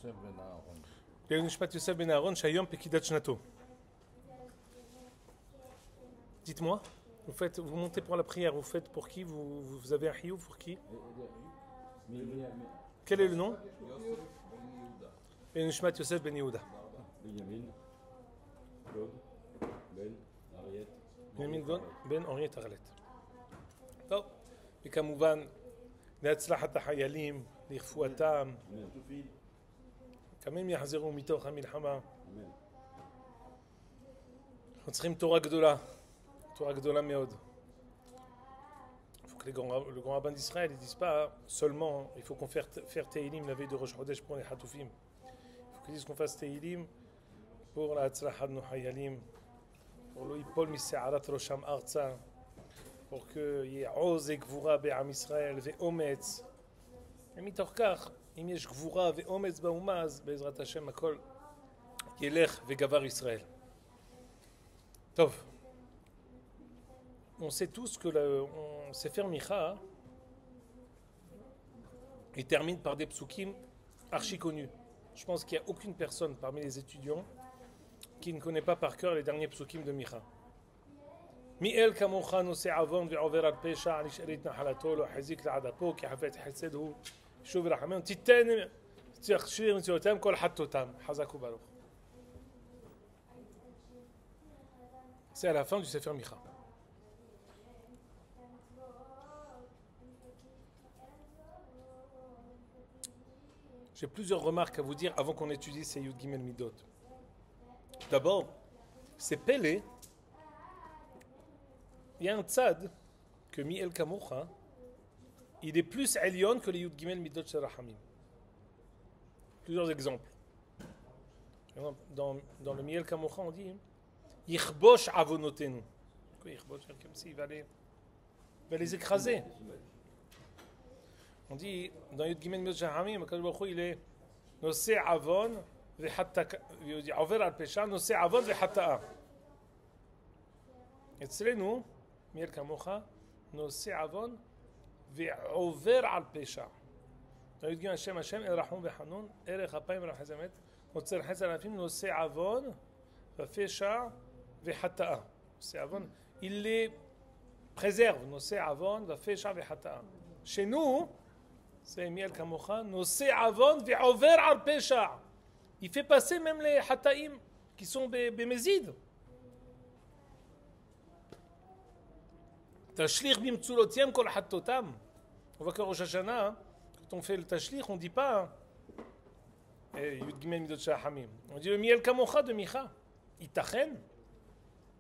לעילוי נשמת יוסף בן אהרון שהיום פקידת שנתו. Dites-moi, vous montez pour la prière, vous faites pour qui? Vous avez un chiyuv pour qui? Quel est le nom? לעילוי נשמת יוסף בן יהודה. בנימין גון בן אוריית ארלט. טוב, וכמובן להצלחת החיילים, לרפואתם, כמה הם יחזרו מתוך המלחמה. אנחנו צריכים תורה גדולה מאוד. Il faut que le grand rabbin d'Israël ne dise pas seulement il faut qu'on faire Tehillim la veille de Rosh Chodesh pour les Hatoufim. Il faut qu'ils disent qu'on fasse Tehillim pour la Hatzlacha de nos Hayalim, pour lo yipol mise'arat rosham arza, pour qu'il y ait oz et gvura be'am Israël ve'ometz. ומתוך כך, אם יש גבורה ואומץ באומה, אז בעזרת השם הכל ילך וגבר ישראל. טוב. On sait tous que le Sefer Micha il termine par des psukim archi connus. Je pense qu'il n'y a aucune personne parmi les étudiants qui ne connaît pas par cœur les derniers psukim de Micha. מיאל כמוך נושא עוון ועובר על פשע נשאר את נחלתו לא חזיק לעד אפו כי חפץ חסד הוא שוב רחמנו תיתן תכשיר מציאותם כל חטאותם חזק וברוך. C'est à la fin du Sefer Micha. J'ai plusieurs remarques à vous dire avant qu'on étudie ces Yud Gimel Midot. D'abord, c'est Pélé. Il y a un tzad que Mi'el Kamocha, il est plus Elion que les Yud Gimel Midot Shel Rahamim. Plusieurs exemples. Dans le Mi'el Kamocha, on dit Yichbosh avonotenu. Yichbosh, comme s'il va les écraser. On dit dans Yud Gimel Midot Shel Rahamim, Akadosh Baruch Hu, il est Nosé Avon ועובר על פשע, נושא עוון וחטאה. אצלנו, מיאל כמוך, נושא עוון ועובר על פשע. יודגים השם אל רחום וחנון, ערך אפיים ורחז אמת, מוצר חסר אלפים, נושא עוון ופשע וחטאה. נושא עוון, il les préserve, נושא עוון ופשע וחטאה. שנו, c'est מיאל כמוך, נושא עוון ועובר על פשע. Il fait passer même les hataïm qui sont bémézides. Tashlir bimtsulotiam kol hattotam. On voit qu'au Rosh Hashanah, quand on fait le tashlir, on ne dit pas Yud Gimel Midot Shel Rahamim. On dit le miel kamocha de Micha. Itachen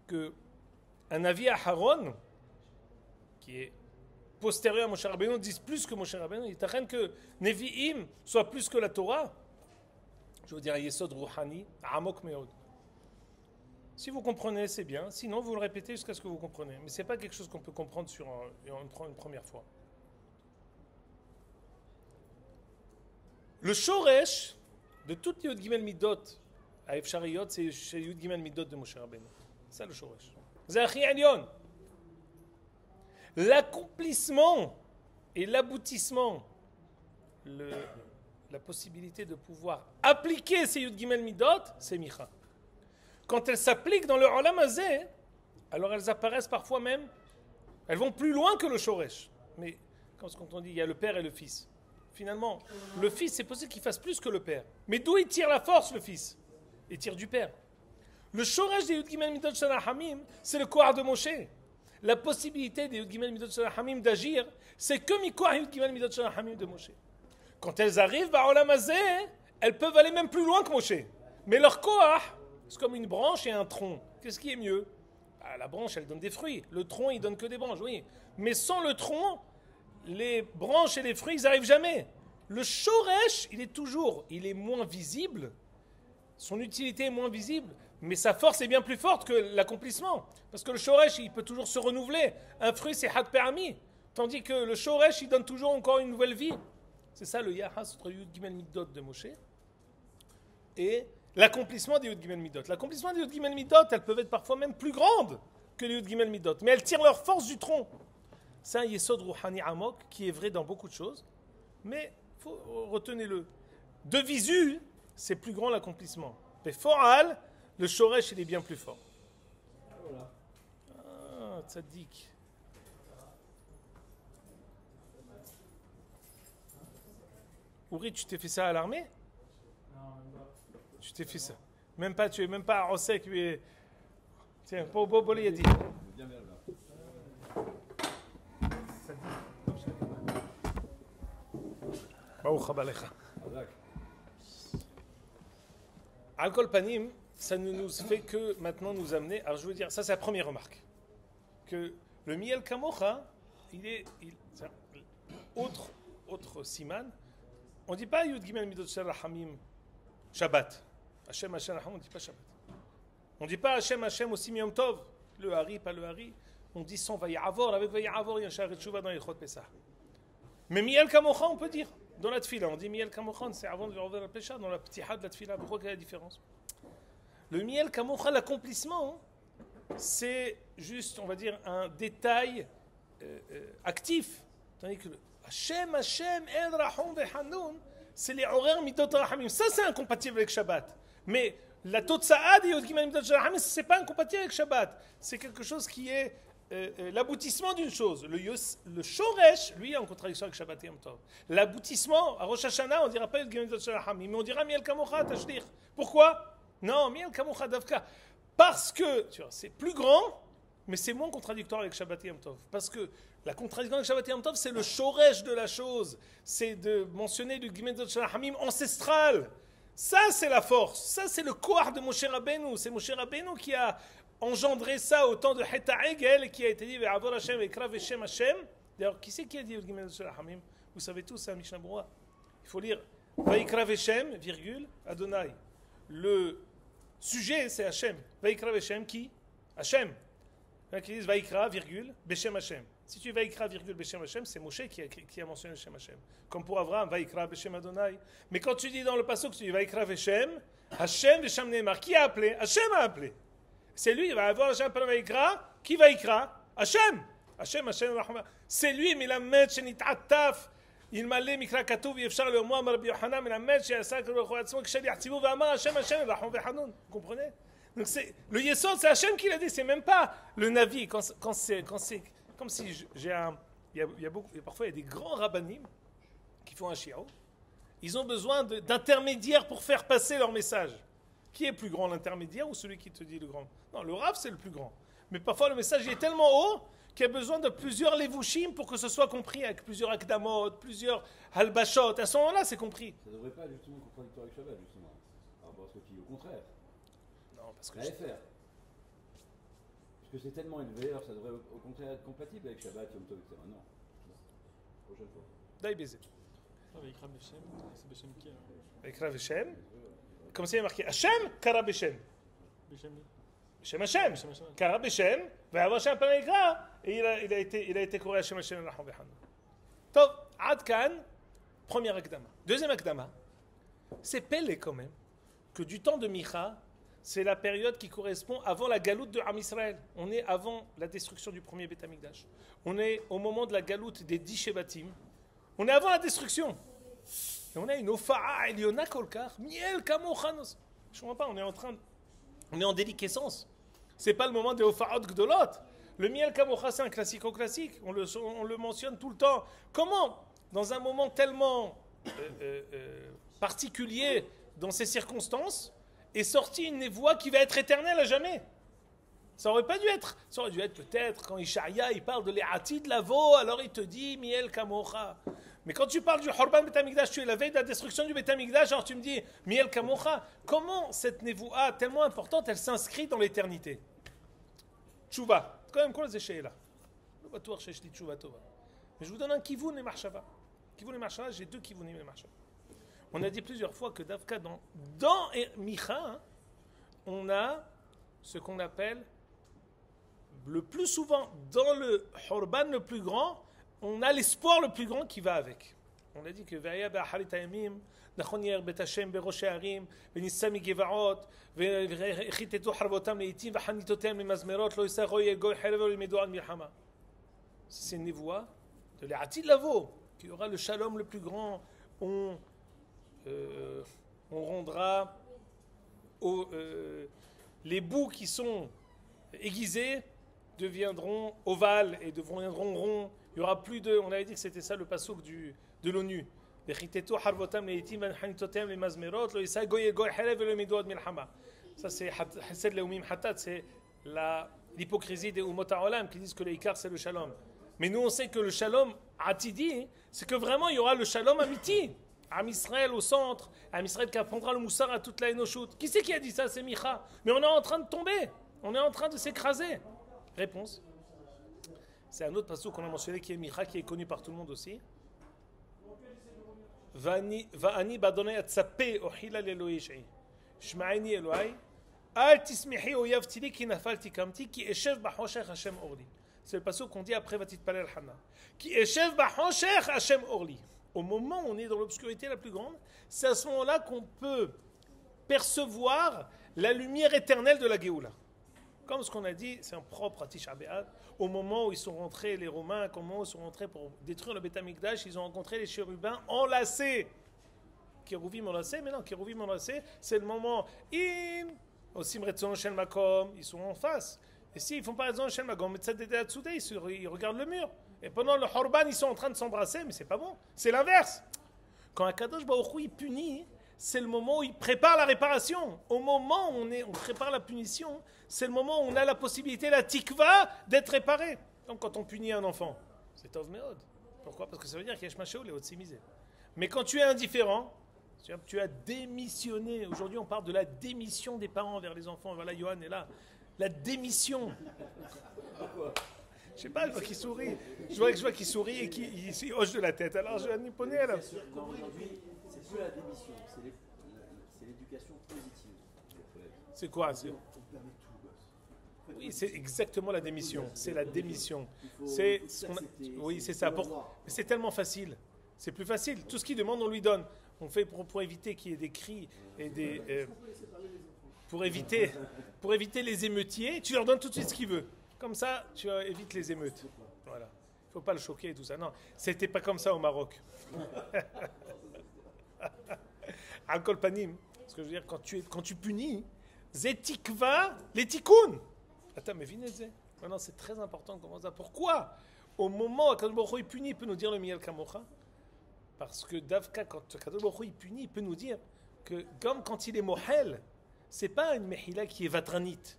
que un avis à Haron, qui est postérieur à Moshe Rabbeinu, dise plus que Moshe Rabbeinu. Itachen que Nevi'im soit plus que la Torah. Je veux dire, Yesod Rouhani, Amok Meod. Si vous comprenez, c'est bien. Sinon, vous le répétez jusqu'à ce que vous compreniez. Mais ce n'est pas quelque chose qu'on peut comprendre sur une première fois. Le Shoresh de toutes les Yud Gimel Midot à Efshariyot, c'est chez Yud Gimel Midot de Moshe Rabbeinu. C'est ça le Shoresh. Zachi Elion. L'accomplissement et l'aboutissement, la possibilité de pouvoir appliquer ces Yud Gimel Midot, c'est Micha. Quand elles s'appliquent dans le Olam Hazeh, alors elles apparaissent parfois même, elles vont plus loin que le Shoresh. Mais quand on dit il y a le père et le fils, finalement, le fils, c'est possible qu'il fasse plus que le père. Mais d'où il tire la force, le fils? Il tire du père. Le Shoresh des Yud Gimel Midot Shel Rahamim, c'est le Koar de Moshe. La possibilité des Yud Gimel Midot Shel Rahamim d'agir, c'est que Mikoar Yud Gimel Midot Shel Rahamim de Moshe. Quand elles arrivent à Olam Hazeh, elles peuvent aller même plus loin que Moshe. Mais leur koach, c'est comme une branche et un tronc. Qu'est-ce qui est mieux? La branche, elle donne des fruits. Le tronc, il donne que des branches, oui. Mais sans le tronc, les branches et les fruits, ils n'arrivent jamais. Le shoresh, il est moins visible. Son utilité est moins visible. Mais sa force est bien plus forte que l'accomplissement. Parce que le shoresh, il peut toujours se renouveler. Un fruit, c'est had permis. Tandis que le shoresh, il donne toujours encore une nouvelle vie. C'est ça le Yahas entre Yud Gimel Midot de Moshe et l'accomplissement des Yud Gimel Midot. L'accomplissement des Yud Gimel Midot, elles peuvent être parfois même plus grandes que les Yud Gimel Midot, mais elles tirent leur force du tronc. C'est un Yesod Rouhani Amok qui est vrai dans beaucoup de choses, mais retenez-le. De visu, c'est plus grand l'accomplissement. Mais foral, le shoresh, il est bien plus fort. Voilà. Ah, tzaddik. Ouri, tu t'es fait ça à l'armée? Non, même pas. Tu t'es fait ça. Même pas, tu es même pas à Rosek, mais... Tiens, Bobo il a dit. Bien là. Baruch Abalecha. D'accord. Al-Kol Panim, ça ne nous fait que maintenant nous amener. Alors je veux dire, ça c'est la première remarque. Que le Miel Kamocha, c'est un autre siman. On ne dit pas Yud Gimel Midot Shel Rahamim Shabbat. Hashem Hashem Raham, on ne dit pas Shabbat. On ne dit pas Hashem Hashem aussi Yom Tov. Le Hari, pas le Hari. On dit sans Vayavor. Avec Vayavor, il y a un Sharet Shuvah dans les Chot Pesach. Mais Miel Kamocha, on peut dire. Dans la tfila, on dit miel kamochan, c'est avant de revenir à la pécha, dans la petite de la tfila. Pourquoi quelle est la différence? Le miel kamochan, l'accomplissement, c'est juste, on va dire, un détail actif. Tandis que Hashem, Hashem, El Rahum Vehanoun, c'est les horaires midot rahamim. Ça, c'est incompatible avec Shabbat. Mais la totsaad et Yod Gimel midot rahamim, c'est pas incompatible avec Shabbat. C'est quelque chose qui est l'aboutissement d'une chose. Le shoresh, lui, est en contradiction avec Shabbat et Yom Tov. L'aboutissement, à Rosh Hashanah, on ne dira pas Yod Gimel midot rahamim, mais on dira miel kamocha tashdir. Pourquoi? Non, miel kamocha davka. Parce que, tu vois, c'est plus grand, mais c'est moins contradictoire avec Shabbat et Yom Tov. Parce que la contradiction avec Shabbat et Yom Tov, c'est le shoresh de la chose. C'est de mentionner le Gimel midot rahamim ancestral. Ça, c'est la force. Ça, c'est le koach de Moshe Rabbeinu. C'est Moshe Rabbeinu qui a engendré ça au temps de Heta Egel, qui a été dit Ve'avor Hashem ve'ikra ve'shem Hashem. D'ailleurs, qui c'est qui a dit le Gimel midot rahamim? Vous savez tous, c'est un Mishnah Berurah. Il faut lire Ve'ikra ve'shem, virgule, Adonai. Le sujet, c'est Hashem. Ve'ikra ve'shem, qui? Hashem. Qui disent Ve'ikra, virgule, Beshem Hashem. Si tu Ve'ikra, virgule, Beshem Hashem, c'est Moshe qui a mentionné Beshem Hashem. Comme pour Abraham, Ve'ikra, Beshem Adonai. Mais quand tu dis dans le passage, tu dis Ve'ikra, Veshem, Hashem, Veshem Neymar. Qui a appelé? Hashem a appelé. C'est lui, il va avoir Hashem par Ve'ikra. Qui Ve'ikra? Hashem. Hashem, Hashem, Rahman. C'est lui, mais la mèche, Nit'ataf. Il m'a dit, Mikra Katouv, Yefchar le moi, Rabbi Yohanan, mais la mèche, il y a ça que le roi Hatzmo, que Shali Achtivou, Vama, Hashem, Hashem, Rahman, Vehanoun. Vous comprenez? Donc le Yesod, c'est Hashem qui l'a dit, c'est même pas le Navi. Quand c'est comme si j'ai un. Parfois, il y a des grands rabbanim qui font un shiur. Ils ont besoin d'intermédiaires pour faire passer leur message. Qui est plus grand, l'intermédiaire ou celui qui te dit le grand? Non, le Rav, c'est le plus grand. Mais parfois, le message est tellement haut qu'il y a besoin de plusieurs levushim pour que ce soit compris, avec plusieurs akdamot, plusieurs halbashot. À ce moment-là, c'est compris. Ça ne devrait pas être justement contradictoire avec Shabbat, justement. Par rapport à ce que tu dis, au contraire. Non, parce que. La FR. Parce que c'est tellement élevé, alors ça devrait au contraire être compatible avec Shabbat, Yom Tov, etc. Non. Prochaine fois. Daï baiser. Avec Ikra Beshem, c'est Beshem qui alors? Avec Rav Hashem. Comme c'est marqué Hashem, Kara Beshem. Beshem. Beshem Hashem. Beshem Hashem. Kara Beshem. Va avoir Hashem Panekra. Et il a été couru Hashem Hashem Rahman Vehanoun. Tov, Ad Kan, premier Akdama. Deuxième Akdama, c'est Pélé quand même, que du temps de Micha, c'est la période qui correspond avant la galoute de Am Israël. On est avant la destruction du premier Beth Amikdash. On est au moment de la galoute des 10 Shevatim. On est avant la destruction. Et on a une Ofa'a Eliona Kolkar, Miel Kamochanos. Je ne comprends pas, on est en déliquescence. C'est pas le moment des Ofa'ot Gdolot. Le Miel Kamocha, c'est un classico-classique. On le mentionne tout le temps. Comment, dans un moment tellement particulier, dans ces circonstances, est sortie une voix qui va être éternelle à jamais? Ça aurait pas dû être. Ça aurait dû être peut-être quand Ishaïa il parle de l'E'ati de Lavo, alors il te dit Miel Kamocha. Mais quand tu parles du Horban Bet Amikdash, tu es la veille de la destruction du Bet Amikdash, alors tu me dis Miel Kamocha. Comment cette névoa tellement importante, elle s'inscrit dans l'éternité? Tchouva. Quand même, quoi les échelles là? Le batour chez Tchouva Tova. Mais je vous donne un Kivun et Marshava. Kivun et Marshava, j'ai deux Kivun et Marshava. On a dit plusieurs fois que Davka dans Micha, hein, on a ce qu'on appelle le plus souvent dans le Horban le plus grand, on a l'espoir le plus grand qui va avec. On a dit que Ve'aya be'acharit ha'yamim, nachon yer bet Hashem berosh ha'arim, ve'nissa migevaot, ve'chitetu harvotam leitim, ve'hanitotem lemazmerot, lo yisa roye goy herev limedo al milchama. C'est une névoie de l'E'ati de Lavo, qui aura le shalom le plus grand. on rendra les bouts qui sont aiguisés deviendront ovales et deviendront ronds. Il y aura plus de. On avait dit que c'était ça le passouk de l'ONU. Ça c'est c'est l'hypocrisie des Umot HaOlam qui disent que l'Ikar c'est le shalom. Mais nous on sait que le shalom atidi, c'est que vraiment il y aura le shalom amiti. Am Israël au centre, Am Israël qui apprendra le moussar à toute la Enoshut. Qui c'est qui a dit ça? C'est Micha. Mais on est en train de tomber, on est en train de s'écraser. Réponse. C'est un autre passouk qu'on a mentionné qui est Micha, qui est connu par tout le monde aussi. Va'ani badonai atzape ohila leloishai. Shma'ani Elohai. Al tismihi oyavtili ki nafalti kamti ki eshev b'choshech Hashem orli. C'est le passouk qu'on dit après Vatitpalel Hana. Ki eshev b'choshech Hashem orli. Au moment où on est dans l'obscurité la plus grande, c'est à ce moment-là qu'on peut percevoir la lumière éternelle de la Géoula. Comme ce qu'on a dit, c'est un propre à Tisha B'Av. Au moment où ils sont rentrés, les Romains, au moment où ils sont rentrés pour détruire le Beth Amikdash, ils ont rencontré les chérubins enlacés. Kérouvim enlacés, mais non, Kérouvim enlacés, c'est le moment. Ils sont en face. Et s'ils ne font pas raison, ils regardent le mur. Et pendant le Horban, ils sont en train de s'embrasser, mais c'est pas bon. C'est l'inverse. Quand Akadosh Baruch Hu il punit, c'est le moment où il prépare la réparation. Au moment où on prépare la punition, c'est le moment où on a la possibilité, la tikva, d'être réparé. Donc quand on punit un enfant, c'est tov meod. Pourquoi? Parce que ça veut dire qu'il y a shmashéou, les otzimisé. Mais quand tu es indifférent, tu as démissionné. Aujourd'hui, on parle de la démission des parents envers les enfants. Voilà, Johan est là. La démission. Je sais pas, je vois qu'il sourit. Je vois qu'il sourit et qu'il hoche de la tête. Alors, je vais nipponer là. Non, aujourd'hui, c'est plus la démission, c'est l'éducation positive. C'est quoi? On permet tout. Oui, c'est exactement la démission. C'est la démission. C'est oui, c'est ça. C'est tellement facile. C'est plus facile. Tout ce qu'il demande, on lui donne. On fait pour éviter qu'il y ait des cris et des pour éviter les émeutiers. Tu leur donnes tout de suite ce qu'ils veulent. Comme ça, tu évites les émeutes. Voilà. Il ne faut pas le choquer et tout ça. Non, c'était pas comme ça au Maroc. Al-Kol Panim, ce que je veux dire, quand tu punis, Zetikva, les tikun. Attends, mais vinez-y. Maintenant, c'est très important de commencer ça. Pourquoi? Au moment où Kadosh Baruch Hu il punit, il peut nous dire le Miyal Kamocha. Parce que Davka, quand Kadosh Baruch Hu il punit, il peut nous dire que, comme quand il est mohel, c'est pas une mehila qui est vatranite.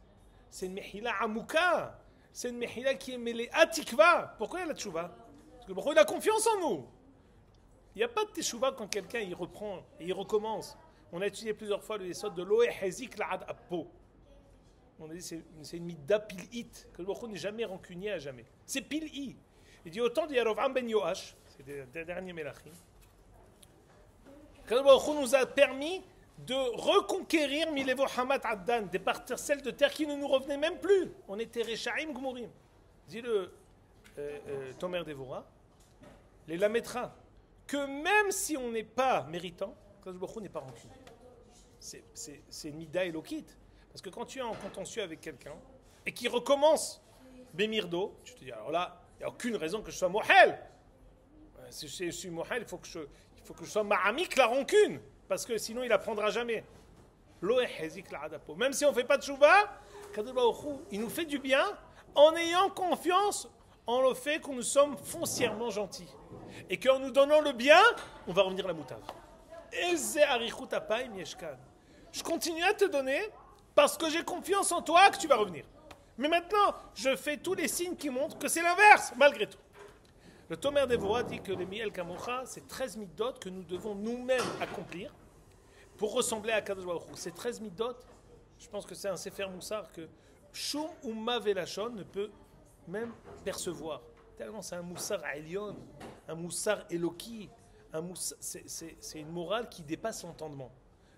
C'est une mehila amouka. C'est une mehila qui est mêlée à tikva. Pourquoi il y a la tchouva? Parce que Baruch Hu il a confiance en nous. Il n'y a pas de tchouva quand quelqu'un il reprend et il recommence. On a étudié plusieurs fois le yesod de l'oe hezik la'ad appo. On a dit c'est une midda pil'it, que le Baruch Hu n'est jamais rancunier à jamais. C'est pil'i. Il dit autant de Yarovam ben Yoash, c'est des derniers Mélachim, que le Baruch Hu nous a permis de reconquérir Milevo Hamat Addan, des parcelles de terre qui ne nous revenaient même plus. On était Rechaim Gmurim. Dit le Tomer Devora, les Lametra, que même si on n'est pas méritant, le Baruch Hu n'est pas rancunier. C'est une mida élokite. Parce que quand tu es en contentieux avec quelqu'un et qu'il recommence Bémirdo, tu te dis alors là, il n'y a aucune raison que je sois mohel. Si je suis mohel, il faut que je sois ma'amik la rancune. Parce que sinon il n'apprendra jamais. Même si on ne fait pas de chouva, il nous fait du bien en ayant confiance en le fait que nous sommes foncièrement gentils. Et qu'en nous donnant le bien, on va revenir à la moutave. Je continue à te donner parce que j'ai confiance en toi que tu vas revenir. Mais maintenant, je fais tous les signes qui montrent que c'est l'inverse, malgré tout. Le Tomer Devora dit que le Miel Kamocha, c'est 13 midot que nous devons nous-mêmes accomplir pour ressembler à Kadosh Baruch Hu. Ces 13 midot, je pense que c'est un Sefer Moussar que Shum Umma Velachon ne peut même percevoir. Tellement c'est un Moussar Elion, un Moussar Eloki, c'est une morale qui dépasse l'entendement.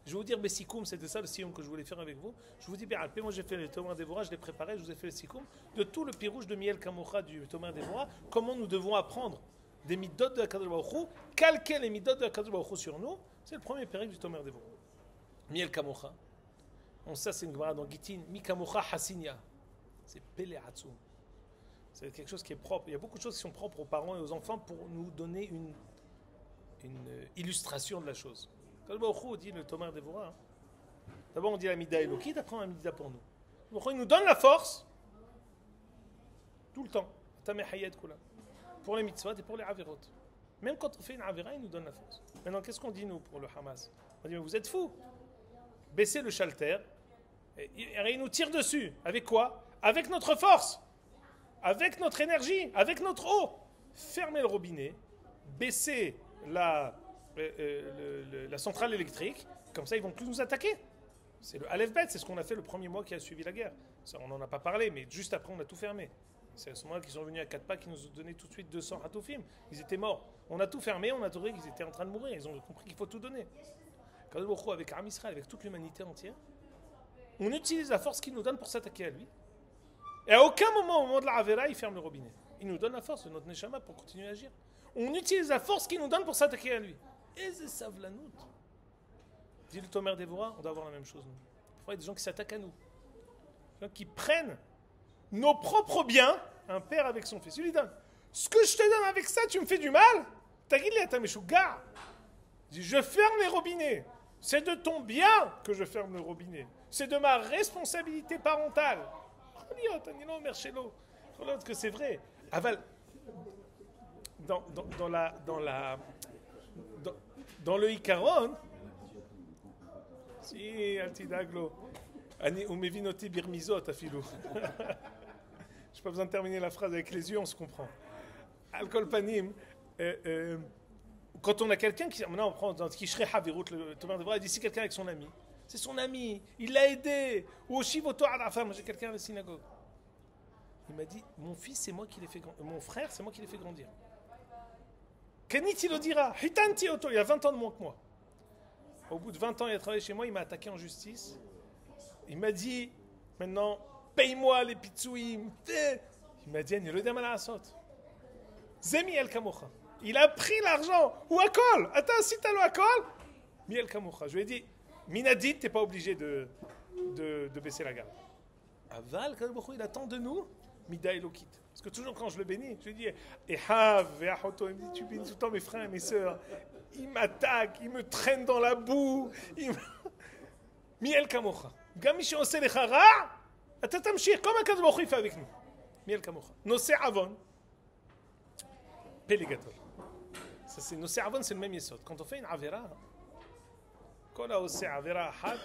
Je vais vous dire Bessikoum, c'était ça le sikoum que je voulais faire avec vous. Je vous dis Béalpé, moi j'ai fait le Tomer Devora, je l'ai préparé, je vous ai fait le sikoum de tout le pirouge de Miel Kamocha du Tomer Devora, comment nous devons apprendre des midot de la Kadosh Baruch Hu, calquer les midot de la Kadosh Baruch Hu sur nous. C'est le premier périple du Tomer Devora. Miel Kamocha. On sait, c'est une Gemara dans Gitin, Mi Kamocha Hasinia. C'est Pele Hatzum. C'est quelque chose qui est propre. Il y a beaucoup de choses qui sont propres aux parents et aux enfants pour nous donner une illustration de la chose. Quand le Baruch dit le Tomer Devorah, hein. D'abord on dit la Mida Elokit, après on a la Mida pour nous. Le Baruch il nous donne la force tout le temps. Pour les mitzvot et pour les averot. Même quand on fait une avera, il nous donne la force. Maintenant, qu'est-ce qu'on dit nous pour le Hamas? On dit mais vous êtes fous. Baissez le shalter et il nous tire dessus. Avec quoi? Avec notre force, avec notre énergie, avec notre eau. Fermez le robinet, baissez la centrale électrique, comme ça ils vont plus nous attaquer. C'est le Aleph Bet, c'est ce qu'on a fait le premier mois qui a suivi la guerre. Ça, on n'en a pas parlé, mais juste après on a tout fermé. C'est à ce moment-là qu'ils sont venus à 4 pas, qui nous ont donné tout de suite 200 Hatoufim. Ils étaient morts. On a tout fermé, on a trouvé qu'ils étaient en train de mourir. Ils ont compris qu'il faut tout donner. Quand le Baruch Hu, avec Am Israël, avec toute l'humanité entière, on utilise la force qu'il nous donne pour s'attaquer à lui. Et à aucun moment, au moment de la Avera, il ferme le robinet. Il nous donne la force de notre Neshama pour continuer à agir. On utilise la force qu'il nous donne pour s'attaquer à lui. Et c'est savlanout. Dit le Tomer Devorah, on doit avoir la même chose. Nous. Parfois, il y a des gens qui s'attaquent à nous. Des gens qui prennent nos propres biens, un père avec son fils. Il lui donne. Ce que je te donne avec ça, tu me fais du mal? Je ferme les robinets. C'est de ton bien que je ferme le robinet. C'est de ma responsabilité parentale. Que c'est vrai. Aval, dans le Ikaron, si, Altidaglo, ou mevinoti birmizot, afilou. Je n'ai pas besoin de terminer la phrase avec les yeux, on se comprend. Alcool panim, quand on a quelqu'un qui. Maintenant, on prend dans Kishrei Havirut, le Tomer Devorah, il dit si quelqu'un avec son ami, c'est son ami, il l'a aidé, ou au Shivoto Arafam, j'ai quelqu'un à la synagogue. Il m'a dit mon fils, c'est moi qui l'ai fait grandir. Mon frère, c'est moi qui l'ai fait grandir. Kenit, il le dira. Hitanti Oto, il a 20 ans de moins que moi. Au bout de 20 ans, il a travaillé chez moi, il m'a attaqué en justice. Il m'a dit maintenant, paye-moi les pitsouim. Il m'a dit, Zemi el kamocha. Il a pris l'argent. Ou akol. Attends, si t'as le akol, mi el kamocha. Je lui ai dit, Minadit, t'es pas obligé de baisser la garde. Aval, il attend de nous, Mida Elokit. Parce que toujours quand je le bénis, je lui dis, Ehav, Ve'ahoto, il me dit, tu bénis tout le temps mes frères et mes sœurs. Ils m'attaquent, ils me traînent dans la boue. Mi el kamocha. Gami shi ose lecha ra, ata tamshir, comme un Kadosh Baruch Hu fait avec nous. Mi el kamocha. Nosé avon. Pélégatol. Ça c'est Nosé avon, c'est le même yesod. Quand on fait une avera, quand on a osé avera had,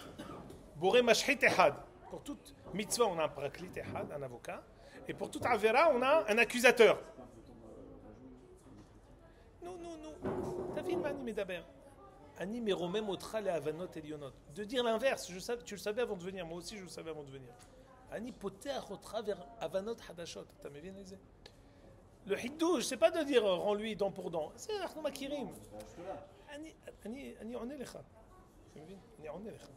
boré mashhit ehad. Pour toute mitzvah, on a un praklit ehad, un avocat. Et pour toute avera, on a un accusateur. Non. T'as vu Mani Medaber? Ani meromem otra le avanot elionot. De dire l'inverse, tu le savais avant de venir, moi aussi je le savais avant de venir. Ani poteach otra vers avanot hadashot. T'as bien aisé. Le hiddouj, c'est pas de dire rends-lui dent pour dent. C'est l'achnou makirim. Ani on est lecha. Tu me dis? Ani on est lecha.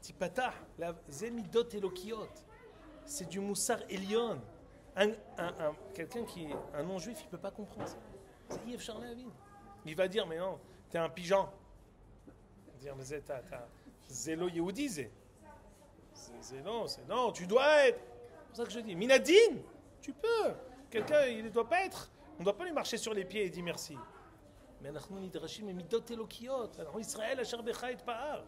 Tipatah, la zemidot elokiot. C'est du moussar elion. Quelqu'un qui est un non-juif, il peut pas comprendre ça. C'est Yves Charles Lavin. Il va dire, mais non, t'es un pigeon. Dire, mais t'as zélo yehoudi, non, tu dois être. C'est pour ça que je dis, minadine, tu peux. Quelqu'un, il ne doit pas être. On ne doit pas lui marcher sur les pieds et dire merci. Mais nous nidrashim mais midot elokiot. Israël asher becha et pa'ar.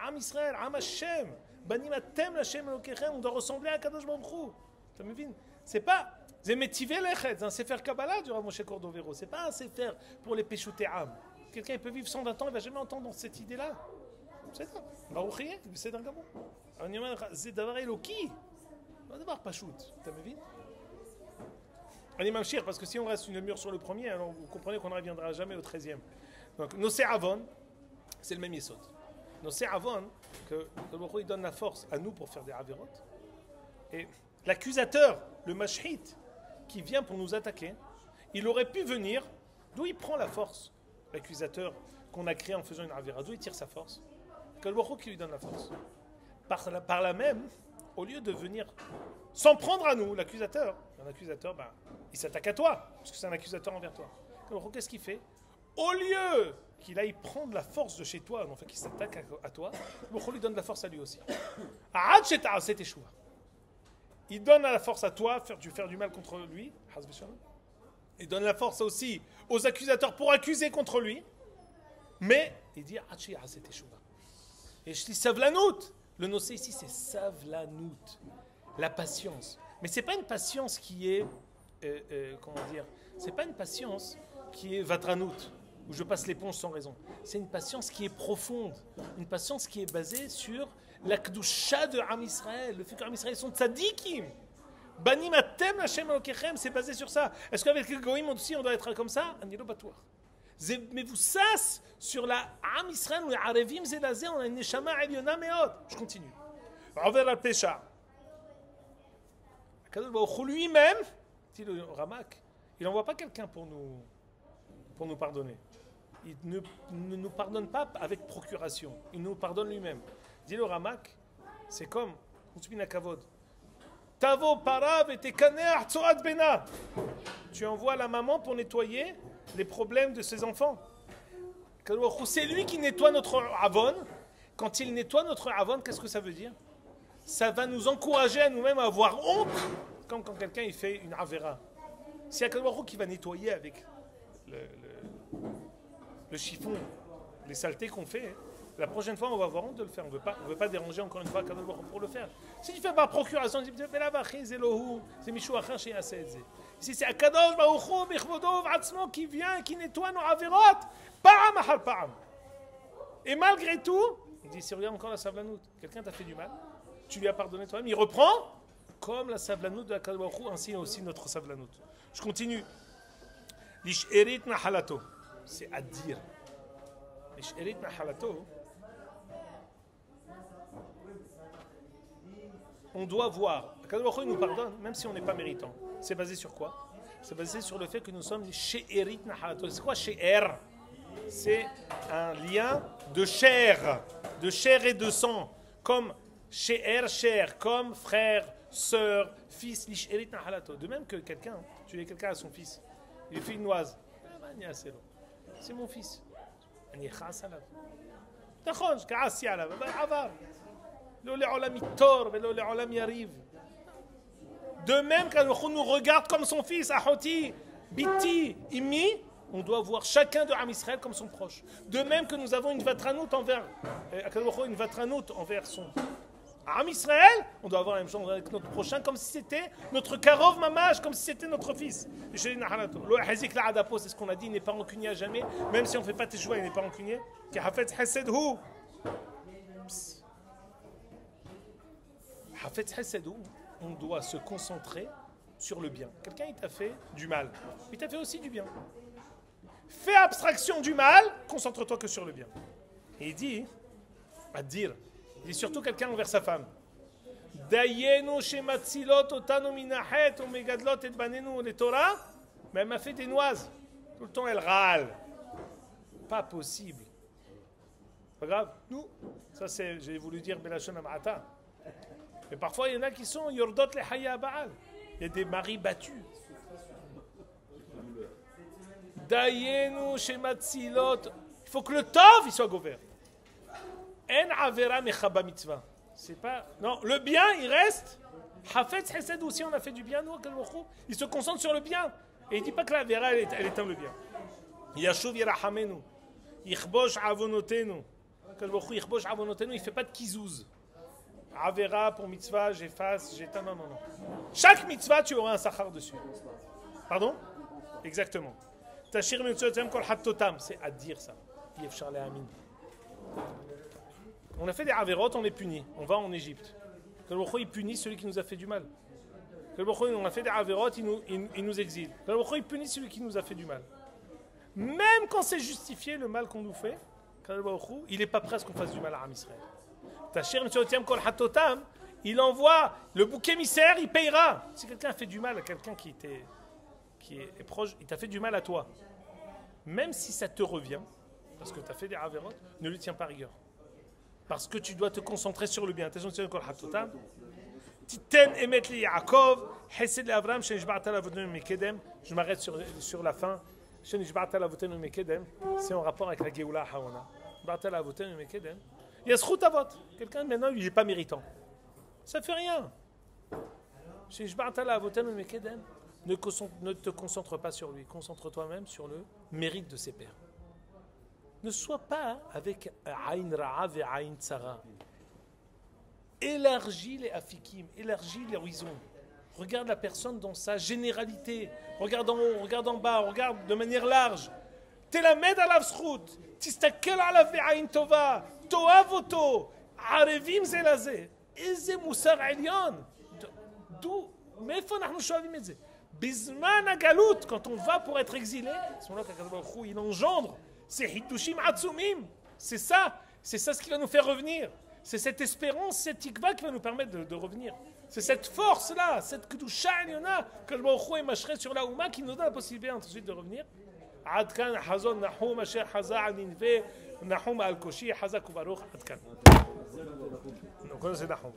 Am Israël, am Hashem. Banim atem l'Hashem elokechem. On doit ressembler à Kadosh Baruch Hu. Tu me dis, c'est pas. C'est métivé lechet, un sefer Kabbalah du Rav Moshe Cordovero. C'est pas un sefer pour les péchoutés âmes. Quelqu'un peut vivre 120 ans, il va jamais entendre cette idée-là. C'est ça. Baruch Yeh, c'est un gabon. On y va, c'est d'avoir Eloki. On va d'avoir Pachout. Tu me dis? On est mamshir, parce que si on reste une mur sur le premier, alors vous comprenez qu'on ne reviendra jamais au 13e. Donc, Nosé Avon, c'est le même yesod. Nosé Avon, que le Baruch Hu donne la force à nous pour faire des averot. Et l'accusateur, le mashhit, qui vient pour nous attaquer, il aurait pu venir, d'où il prend la force, l'accusateur qu'on a créé en faisant une avéra, d'où il tire sa force? Que le Baruch Hu qui lui donne la force. Par là même, au lieu de venir s'en prendre à nous, l'accusateur, il s'attaque à toi, parce que c'est un accusateur envers toi. Que le Baruch Hu, qu'est-ce qu'il fait? Au lieu qu'il aille prendre la force de chez toi, en fait qu'il s'attaque à toi, le Baruch Hu lui donne la force à lui aussi. Il donne la force à toi, faire du mal contre lui. Il donne la force aussi aux accusateurs pour accuser contre lui. Mais Il dit Hachi Haset Teshuva. Et je dis Savlanout. Le nocé ici, c'est Savlanout. La patience. Mais ce n'est pas une patience qui est. Comment dire? C'est pas une patience qui est Vatranout, où je passe l'éponge sans raison. C'est une patience qui est profonde. Une patience qui est basée sur la Kedusha de Am Israël. Le fait qu'Am Israël sont tzadikim. Banim atem Hashem Elokechem, c'est basé sur ça. Est-ce qu'avec les Goïm aussi on doit être comme ça? Anilo Batouar. Mais vous sas sur la Am Israël ou les Arevim Zelazé, on a une Neshama Eliona Meod. Je continue. Envers la Pécha. Lui-même, dit le Ramak, il n'envoie pas quelqu'un pour nous pardonner. Il ne nous pardonne pas avec procuration. Il nous pardonne lui-même. Dit le Ramak, c'est comme Utsbina Kavod. Tavo parav et tekaner tzorat bena. Tu envoies la maman pour nettoyer les problèmes de ses enfants. C'est lui qui nettoie notre avon. Quand il nettoie notre avon, qu'est-ce que ça veut dire? Ça va nous encourager à nous-mêmes à avoir honte, comme quand quelqu'un il fait une avera. Si il y a quelqu'un qui va nettoyer avec le chiffon les saletés qu'on fait, la prochaine fois on va avoir honte de le faire. On ne veut pas déranger encore une fois quelqu'un pour le faire. Si tu fais par procuration, tu dis mais là c'est Michou Achar chez Yassed. Si c'est Akadosh Baruch Hu Bichvodo V'atzmo qui vient et qui nettoie nos averot, pa'am achar pa'am. Et malgré tout, il dit, si regarde encore la savlanout, quelqu'un t'a fait du mal, tu lui as pardonné toi-même, il reprend comme la savlanout de Akadosh Baruch Hu, ainsi aussi notre savlanout. Je continue. L'isherit nahalato, c'est à dire. L'isherit nahalato, on doit voir. Akadosh Baruch Hu nous pardonne, même si on n'est pas méritant. C'est basé sur quoi? C'est basé sur le fait que nous sommes she'erit nahalato. C'est quoi she'er? C'est un lien de chair et de sang, comme she'er, chair, comme frère, sœur, fils, l'isherit nahalato. De même que quelqu'un, tu dis quelqu'un à son fils, il lui fait une noise. C'est mon fils. De même qu'Allah nous regarde comme son fils, Ahoti, Biti, Imi, on doit voir chacun de Am Israël comme son proche. De même que nous avons une vatranout envers son Am Israël, on doit avoir la même chose avec notre prochain, comme si c'était notre Karov Mamash, comme si c'était notre fils. C'est ce qu'on a dit, il n'est pas rancunier à jamais, même si on ne fait pas tes choix, il n'est pas rancunier. On doit se concentrer sur le bien. Quelqu'un il t'a fait du mal, il t'a fait aussi du bien. Fais abstraction du mal, concentre-toi que sur le bien. Et il dit, à dire, il dit surtout quelqu'un envers sa femme. Dayenu shematzilot otanu minahet ou megadlot et banenu le Torah, mais elle m'a fait des noises. Tout le temps elle râle. Pas possible. Pas grave. Nous, ça c'est, j'ai voulu dire Belashon Amata. Mais parfois, il y en a qui sont Yordot le Haya Baal. Il y a des maris battus. Dayenu shematzilot. Il faut que le Tov il soit gouverne. En avera mechaba mitzvah. C'est pas. Non, le bien, il reste. Hafetz Hesed aussi, on a fait du bien, nous, il se concentre sur le bien. Et il ne dit pas que la avera, elle éteint le bien. Yashuv yerahamenu. Yichbosh avonotenu. Yichbosh avonotenu, il ne fait pas de kizouz. Avera pour mitzvah, j'efface, j'éteins. Non. Chaque mitzvah, tu auras un sachar dessus. Pardon? Exactement. Tashir mitzvotem kol hattotam. C'est à dire ça. Yefshar le'amin. On a fait des avérotes, on est puni. On va en Égypte. Il punit celui qui nous a fait du mal. On a fait des avérotes, il nous exile. Il punit celui qui nous a fait du mal. Même quand c'est justifié le mal qu'on nous fait, il n'est pas prêt à ce qu'on fasse du mal à Am Israël. Il envoie le bouc émissaire, il payera. Si quelqu'un a fait du mal à quelqu'un qui est proche, il t'a fait du mal à toi. Même si ça te revient, parce que tu as fait des avérotes, ne lui tiens pas rigueur. Parce que tu dois te concentrer sur le bien. Attention, Titen emet li Yaakov, Hesed li Avram, Shenishba'ata lavotenu mekedem. Je m'arrête sur la fin. Shenishba'ata lavotenu mekedem. C'est en rapport avec la Geoula Haona. Ba'ata lavotenu mekedem. Il y a Zchut Avot. Quelqu'un maintenant, il n'est pas méritant. Ça ne fait rien. Shenishba'ata lavotenu mekedem. Ne te concentre pas sur lui. Concentre-toi même sur le mérite de ses pères. Ne sois pas avec Aïn Ra'a et Aïn Tsara. Élargis les afikim, élargis l'horizon. Regarde la personne dans sa généralité. Regarde en haut, regarde en bas, regarde de manière large. Telamed alav zchut, tistakel alav ve'ayin tova, toav oto, arevim זה לזה. איזה מוסר עליון. מאיפה אנחנו שואבים את זה? בזמן הגלות, quand on va pour être exilé, à ce moment-là, qu'Akadosh Baruch Hu, il engendre ces hitushim atzumim. C'est ça ce qui va nous faire revenir. C'est cette espérance, cette tikva qui va nous permettre de revenir. C'est cette force-là, cette kedusha aliona, que le Baruch Hu est macheret sur la Ouma, qui nous donne la possibilité ensuite de revenir. עד כאן חזון נחום אשר חזה על ננבה, נחום על קושי, חזק וברוך, עד כאן. זה נחום.